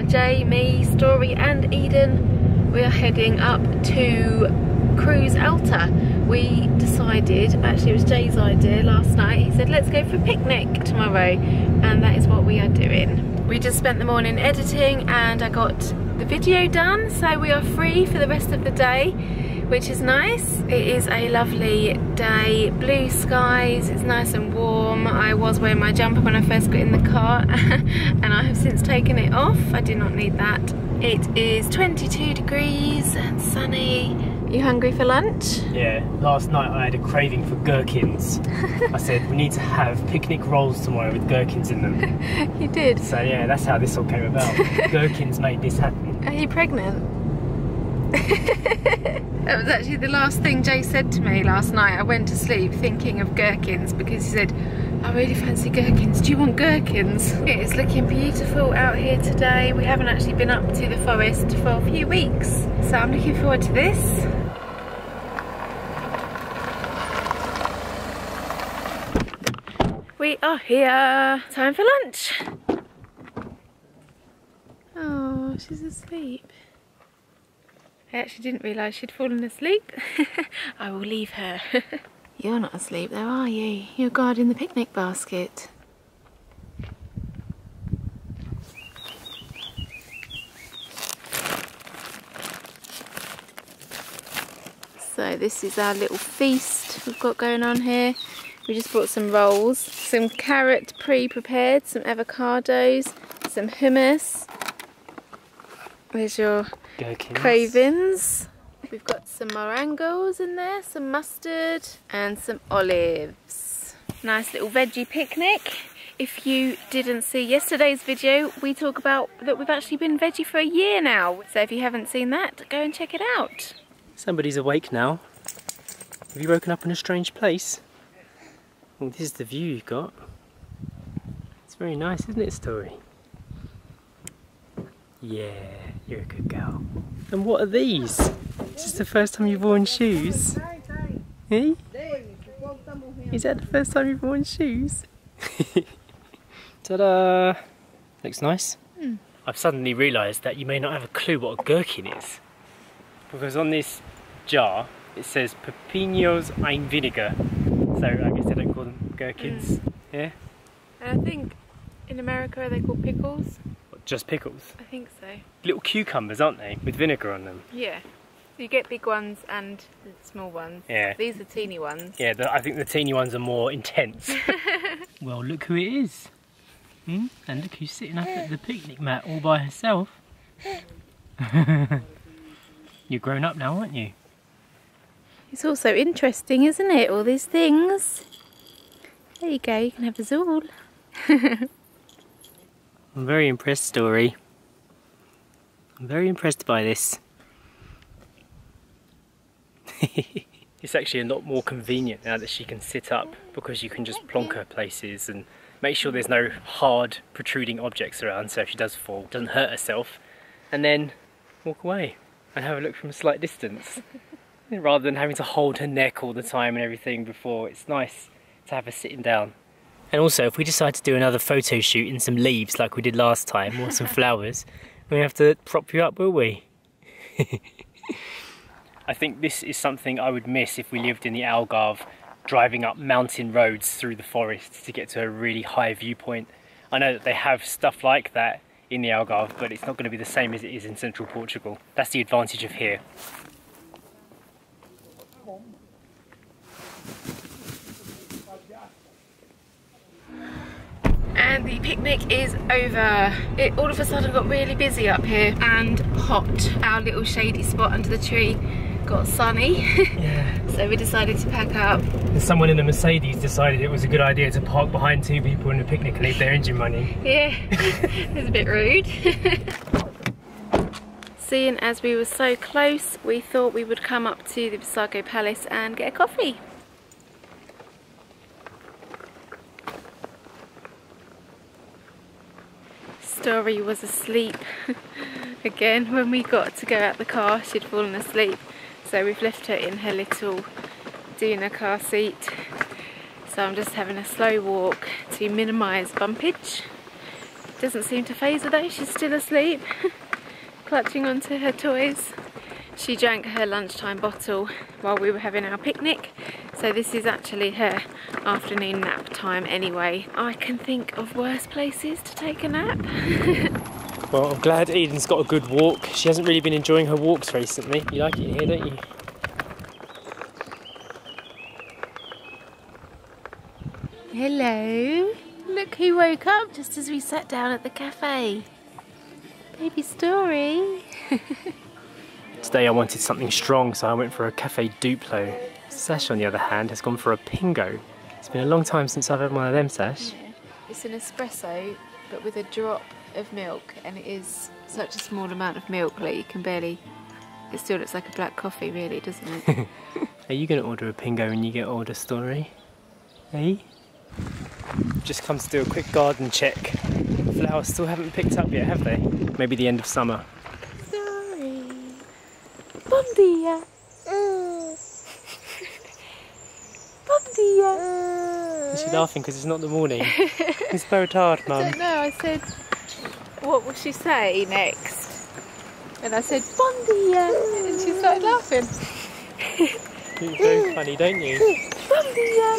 Jay, me, Story and Eden, we are heading up to Cruise Alta. We decided, actually it was Jay's idea last night, he said let's go for a picnic tomorrow, and that is what we are doing. We just spent the morning editing and I got the video done, so we are free for the rest of the day, which is nice. It is a lovely day, blue skies, it's nice and warm. I was wearing my jumper when I first got in the car and I have since taken it off. I do not need that. It is 22 degrees and sunny. You hungry for lunch? Yeah, last night I had a craving for gherkins. I said we need to have picnic rolls tomorrow with gherkins in them. You did? So yeah, that's how this all came about. Gherkins made this happen. Are you pregnant? That was actually the last thing Jay said to me last night. I went to sleep thinking of gherkins because he said, I really fancy gherkins. Do you want gherkins? It is looking beautiful out here today. We haven't actually been up to the forest for a few weeks, so I'm looking forward to this. We are here. Time for lunch. Oh, she's asleep. I actually didn't realise she'd fallen asleep. I will leave her. You're not asleep though, are you? You're guarding the picnic basket. So this is our little feast we've got going on here. We just brought some rolls, some carrot pre-prepared, some avocados, some hummus. There's your Gherkins. cravings. We've got some morangos in there, some mustard and some olives. Nice little veggie picnic. If you didn't see yesterday's video, we talk about that we've actually been veggie for a year now. So if you haven't seen that, go and check it out. Somebody's awake now. Have you woken up in a strange place? Well, this is the view you've got. It's very nice, isn't it, Story? Yeah, you're a good girl. And what are these? This is the first time you've worn shoes? Hey? Is that the first time you've worn shoes? Ta-da! Looks nice. I've suddenly realised that you may not have a clue what a gherkin is. Because on this jar it says pepinos and vinegar. So I guess they don't call them gherkins. Yeah? And I think in America are they called pickles? What, just pickles? I think so. Little cucumbers, aren't they? With vinegar on them. Yeah. You get big ones and small ones. Yeah. These are teeny ones. Yeah, I think the teeny ones are more intense. Well, look who it is. And look who's sitting up at the picnic mat all by herself. You're grown up now, aren't you? It's also interesting, isn't it? All these things. There you go, you can have us all. I'm very impressed, Story. I'm very impressed by this. It's actually a lot more convenient now that she can sit up, because you can just plonk her places and make sure there's no hard protruding objects around, so if she does fall, doesn't hurt herself, and then walk away and have a look from a slight distance. Rather than having to hold her neck all the time and everything before. It's nice to have her sitting down. And also, if we decide to do another photo shoot in some leaves like we did last time, or some flowers, we have to prop you up, will we? I think this is something I would miss if we lived in the Algarve, driving up mountain roads through the forest to get to a really high viewpoint. I know that they have stuff like that in the Algarve, but it's not going to be the same as it is in central Portugal. That's the advantage of here. And the picnic is over. It all of a sudden got really busy up here and hot. Our little shady spot under the tree got sunny. Yeah. So we decided to pack up. And someone in a Mercedes decided it was a good idea to park behind two people in a picnic and leave their engine running. Yeah, it's a bit rude. Seeing as we were so close, we thought we would come up to the Visago Palace and get a coffee. Story was asleep again. When we got to go out the car, she'd fallen asleep, so we've left her in her little Duna car seat. So I'm just having a slow walk to minimise bumpage. Doesn't seem to faze her though, she's still asleep, clutching onto her toys. She drank her lunchtime bottle while we were having our picnic, so this is actually her afternoon nap time anyway. I can think of worse places to take a nap. Well, I'm glad Eden's got a good walk. She hasn't really been enjoying her walks recently. You like it in here, don't you? Hello. Look who woke up just as we sat down at the cafe. Baby Story. Today I wanted something strong, so I went for a Cafe Duplo. Sash, on the other hand, has gone for a Pingo. It's been a long time since I've had one of them, Sash. Yeah. It's an espresso, but with a drop of milk, and it is such a small amount of milk, like you can barely... It still looks like a black coffee, really, doesn't it? Are you going to order a Pingo when you get older, Story? Hey? Just come to do a quick garden check. Flowers still haven't picked up yet, have they? Maybe the end of summer. Story. Bom dia. Bom dia. Is she laughing because it's not the morning? It's very hard, Mum. I don't know, I said, what will she say next? And I said, Bom dia. And she started laughing. You're very funny, don't you? Bom dia.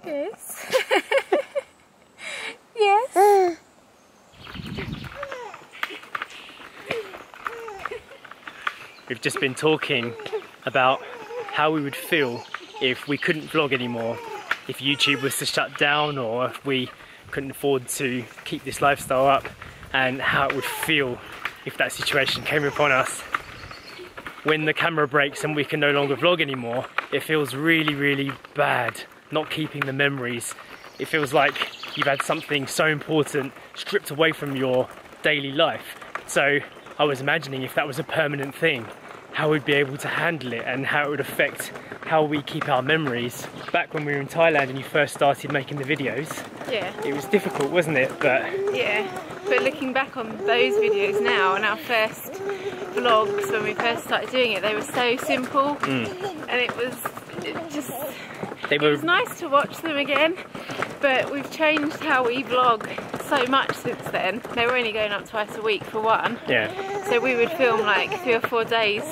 Yes. Yes. We've just been talking about how we would feel if we couldn't vlog anymore, if YouTube was to shut down, or if we couldn't afford to keep this lifestyle up, and how it would feel if that situation came upon us. When the camera breaks and we can no longer vlog anymore, it feels really, really bad not keeping the memories. It feels like you've had something so important stripped away from your daily life. So I was imagining if that was a permanent thing, how we'd be able to handle it and how it would affect how we keep our memories. Back when we were in Thailand and you first started making the videos, Yeah. it was difficult, wasn't it? But yeah, but looking back on those videos now and our first vlogs when we first started doing it, they were so simple, and it was nice to watch them again. But we've changed how we vlog so much since then. They were only going up twice a week for one. yeah, So we would film like 3 or 4 days,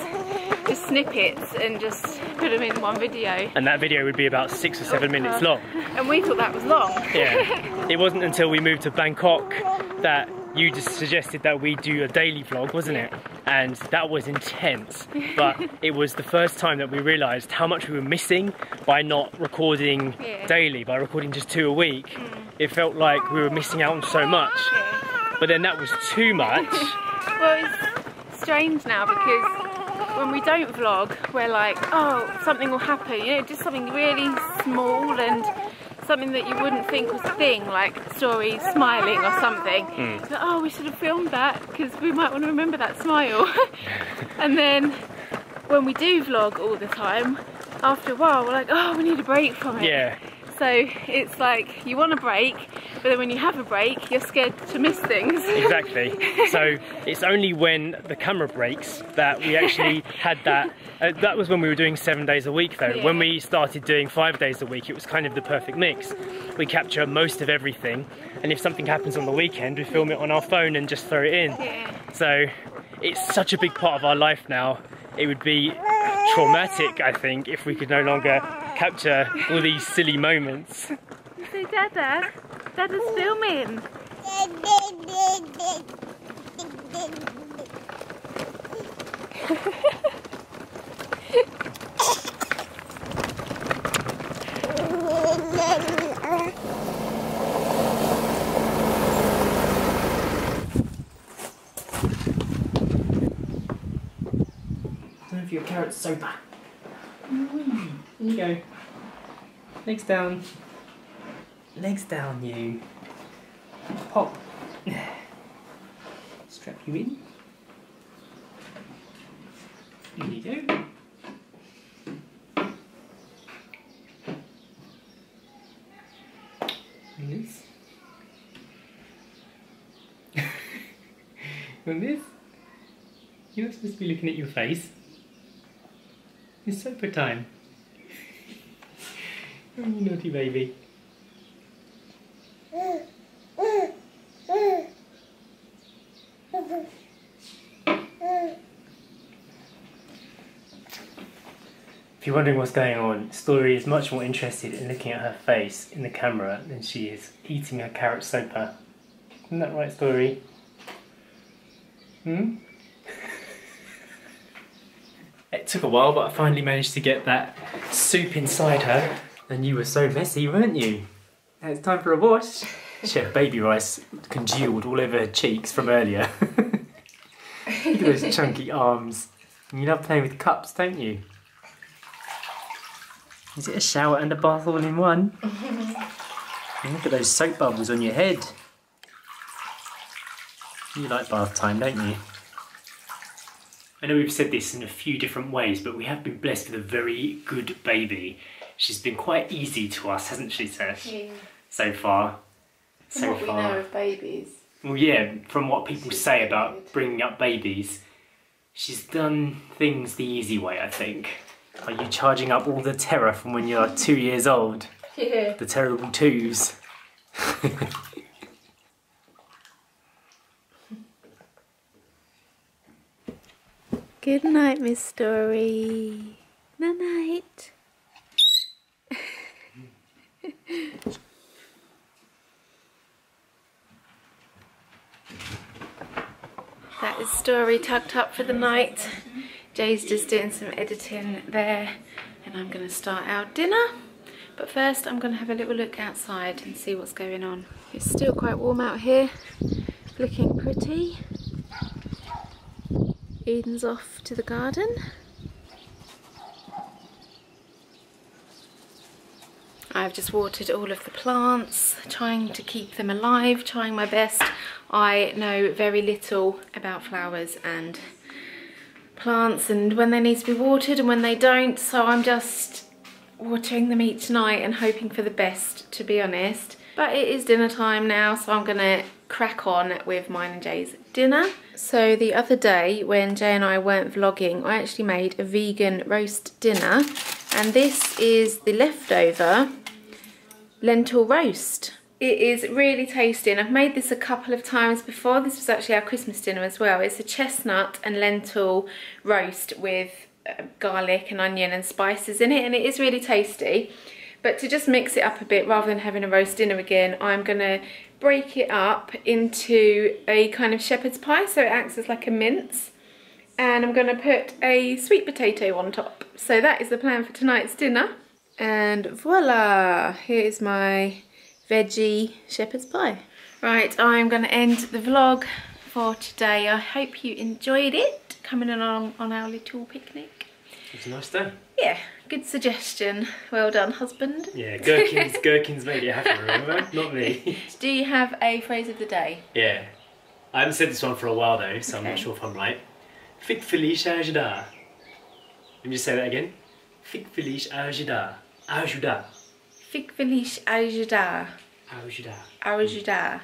just snippets, and just put them in one video. and that video would be about 6 or 7 minutes long. And we thought that was long. Yeah, it wasn't until we moved to Bangkok that you just suggested that we do a daily vlog, wasn't it? And that was intense, but it was the first time that we realised how much we were missing by not recording daily, by recording just 2 a week. It felt like we were missing out on so much, but then that was too much. Well, it's strange now because when we don't vlog, we're like, oh, something will happen, you know, just something really small and something that you wouldn't think was a thing, like Story smiling or something. So, oh, we should have filmed that because we might want to remember that smile. And then when we do vlog all the time, after a while we're like, oh, we need a break from it. Yeah. So it's like you want a break, but then when you have a break, you're scared to miss things. Exactly. So it's only when the camera breaks that we actually had that. That was when we were doing 7 days a week though. Yeah. When we started doing 5 days a week, it was kind of the perfect mix. We capture most of everything, and if something happens on the weekend, we film it on our phone and just throw it in. Yeah. So it's such a big part of our life now. It would be traumatic, I think, if we could no longer capture all these silly moments. Say, Dada, Dada's filming. Don't know if your carrot's so bad. There you go. Legs down. Legs down, you. Pop. Strap you in. There you go. And this. And this. You're not supposed to be looking at your face. It's sofa time. Oh, you naughty baby. If you're wondering what's going on, Story is much more interested in looking at her face in the camera than she is eating her carrot sopa. Isn't that right, Story? Hmm? It took a while, but I finally managed to get that soup inside her. And you were so messy, weren't you? Now it's time for a wash. She had baby rice congealed all over her cheeks from earlier. Look at those chunky arms. You love playing with cups, don't you? Is it a shower and a bath all in one? And look at those soap bubbles on your head. You like bath time, don't you? I know we've said this in a few different ways, but we have been blessed with a very good baby. She's been quite easy to us, hasn't she, Tess? Yeah. So far. From what we know of babies. Well, yeah, from what people say about bringing up babies, she's done things the easy way, I think. Are you charging up all the terror from when you're 2 years old? Yeah. The terrible twos. Good night, Miss Story. Night night. That is Story tucked up for the night. Jay's just doing some editing there, and I'm going to start our dinner. But first I'm going to have a little look outside and see what's going on. It's still quite warm out here, looking pretty. Eden's off to the garden. I've just watered all of the plants, trying to keep them alive, trying my best. I know very little about flowers and plants and when they need to be watered and when they don't, so I'm just watering them each night and hoping for the best, to be honest. But it is dinner time now, so I'm gonna crack on with mine and Jay's dinner. So the other day when Jay and I weren't vlogging, I actually made a vegan roast dinner, and this is the leftover lentil roast. It is really tasty, and I've made this a couple of times before. This was actually our Christmas dinner as well. It's a chestnut and lentil roast with garlic and onion and spices in it, and it is really tasty. But to just mix it up a bit rather than having a roast dinner again, I'm gonna break it up into a kind of shepherd's pie, so it acts as like a mince, and I'm gonna put a sweet potato on top. So that is the plan for tonight's dinner, and voila, here is my veggie shepherd's pie. Right, I'm gonna end the vlog for today. I hope you enjoyed it, coming along on our little picnic. It was a nice day. Yeah, good suggestion. Well done, husband. Yeah, gherkins made it happen, remember? Not me. Do you have a phrase of the day? Yeah. I haven't said this one for a while though, so okay. I'm not sure if I'm right. Fick feliz ajudar. Let me just say that again. Fick feliz ajudar. Ajudar. Fick feliz ajudar. Ajudar. Ajudar.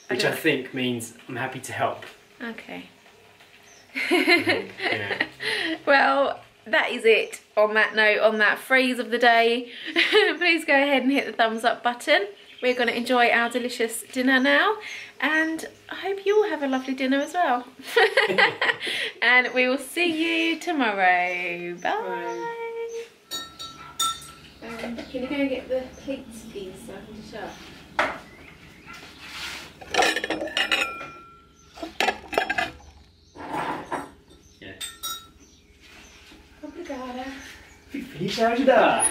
Which I think means I'm happy to help. Okay. Yeah. Well, that is it on that note, on that phrase of the day. Please go ahead and hit the thumbs up button. We're going to enjoy our delicious dinner now, and I hope you all have a lovely dinner as well. And we will see you tomorrow. Bye. Can you go and get the plates, please, so I can dish up? Yeah. Obrigada. Fique feliz de ajudar.